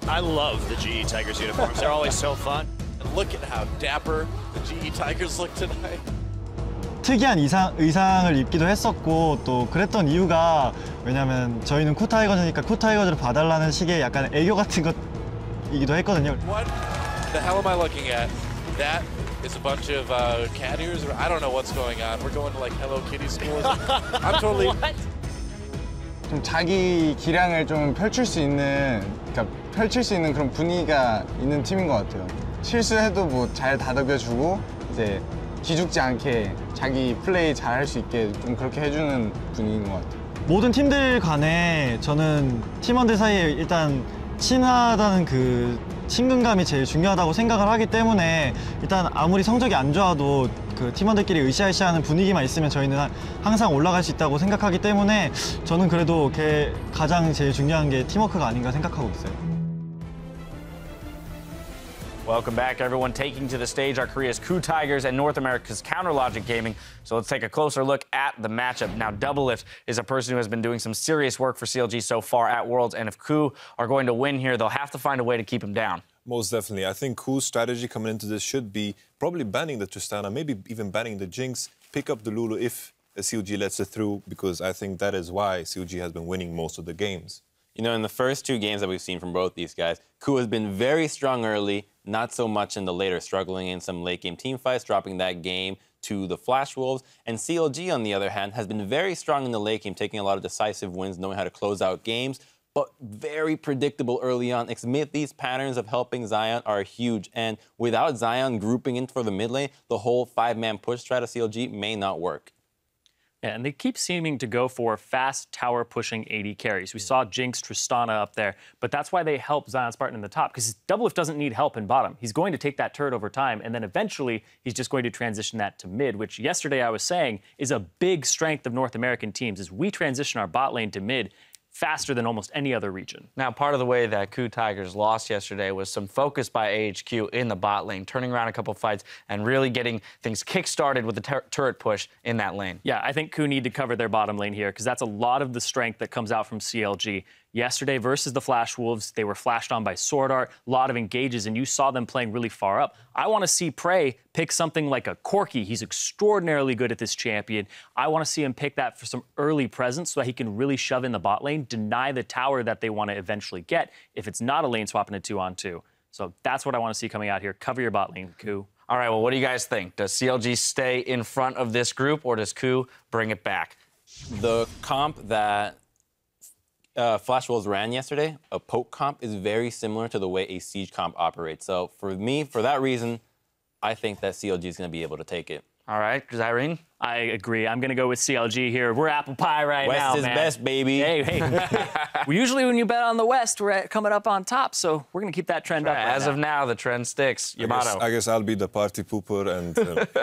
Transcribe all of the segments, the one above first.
I love the GE Tigers uniforms. They're always so fun. And look at how dapper the GE Tigers look tonight. 특이한 의상을 입기도 했었고 또 그랬던 이유가 왜냐면 저희는 코 타이거즈니까 코 타이거즈를 봐달라는 식의 약간 애교 같은 것이기도 했거든요. What the hell am I looking at? That is a bunch of cat ears, or I don't know what's going on. We're going to like Hello Kitty school. I'm totally. What? 좀 자기 기량을 좀 펼칠 수 있는, 그러니까 펼칠 수 있는 그런 분위기가 있는 팀인 것 같아요. 실수해도 뭐 잘 다독여주고 이제 기죽지 않게 자기 플레이 잘 할 수 있게 좀 그렇게 해주는 분위기인 것 같아요. 모든 팀들 간에 저는 팀원들 사이에 일단 친하다는 그 친근감이 제일 중요하다고 생각을 하기 때문에 일단 아무리 성적이 안 좋아도 그 팀원들끼리 으쌰으쌰하는 분위기만 있으면 저희는 항상 올라갈 수 있다고 생각하기 때문에 저는 그래도 가장 제일 중요한 게 팀워크가 아닌가 생각하고 있어요. Welcome back, everyone. Taking to the stage are Korea's KOO Tigers and North America's Counterlogic Gaming. So let's take a closer look at the matchup. Now, Doublelift is a person who has been doing some serious work for CLG so far at Worlds, and if KOO are going to win here, they'll have to find a way to keep him down. Most definitely. I think KOO's strategy coming into this should be probably banning the Tristana, maybe even banning the Jinx, pick up the Lulu if CLG lets it through, because I think that is why CLG has been winning most of the games. You know, in the first two games that we've seen from both these guys, KOO has been very strong early, not so much in the later, struggling in some late game team fights, dropping that game to the Flash Wolves. And CLG, on the other hand, has been very strong in the late game, taking a lot of decisive wins, knowing how to close out games, but very predictable early on. Admit these patterns of helping Zion are huge. And without Zion grouping in for the mid lane, the whole five-man push strat of CLG may not work. Yeah, and they keep seeming to go for fast tower pushing AD carries. We saw Jinx, Tristana up there, but that's why they help Zion Spartan in the top, because Doublelift doesn't need help in bottom. He's going to take that turret over time, and then eventually he's just going to transition that to mid, which yesterday I was saying is a big strength of North American teams, is we transition our bot lane to mid faster than almost any other region. Now, part of the way that KOO Tigers lost yesterday was some focus by AHQ in the bot lane, turning around a couple fights and really getting things kick-started with the turret push in that lane. Yeah, I think KOO need to cover their bottom lane here because that's a lot of the strength that comes out from CLG. Yesterday versus the Flash Wolves, they were flashed on by Sword Art, a lot of engages, and you saw them playing really far up. I want to see Prey pick something like a Corki. He's extraordinarily good at this champion. I want to see him pick that for some early presence so that he can really shove in the bot lane, deny the tower that they want to eventually get if it's not a lane swap in a 2-on-2. So that's what I want to see coming out here. Cover your bot lane, KOO. All right, well, what do you guys think? Does CLG stay in front of this group, or does KOO bring it back? The comp that Flash Wolves ran yesterday, a poke comp, is very similar to the way a siege comp operates. So for me, for that reason, I think that CLG is going to be able to take it. All right, Zyrene? I agree. I'm going to go with CLG here. We're apple pie right now, West is best, baby. Hey. Usually when you bet on the West, we're coming up on top, so we're going to keep that trend up. As of now, the trend sticks. Yamato. I guess I'll be the party pooper, and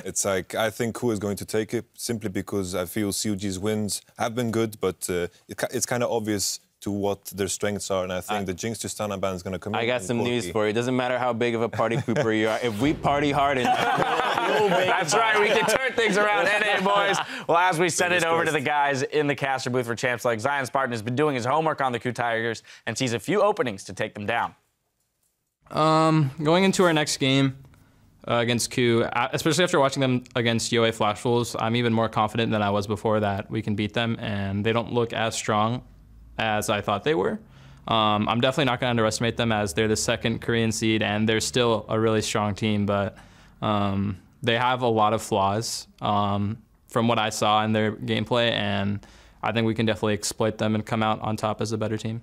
it's like, I think KOO is going to take it simply because I feel CLG's wins have been good, but it's kind of obvious to what their strengths are, and I think the Jinx Tristana ban is going to come in. I got some news for you. It doesn't matter how big of a party pooper you are. If we party hard enough, that's right. We can turn things around, NA boys. Well, as we send it over to the guys in the caster booth for champs, like Zion Spartan has been doing his homework on the KOO Tigers and sees a few openings to take them down. Going into our next game against KOO, especially after watching them against UA Flash Wolves, I'm even more confident than I was before that we can beat them, and they don't look as strong as I thought they were. I'm definitely not going to underestimate them, as they're the second Korean seed and they're still a really strong team, but they have a lot of flaws from what I saw in their gameplay, and I think we can definitely exploit them and come out on top as a better team.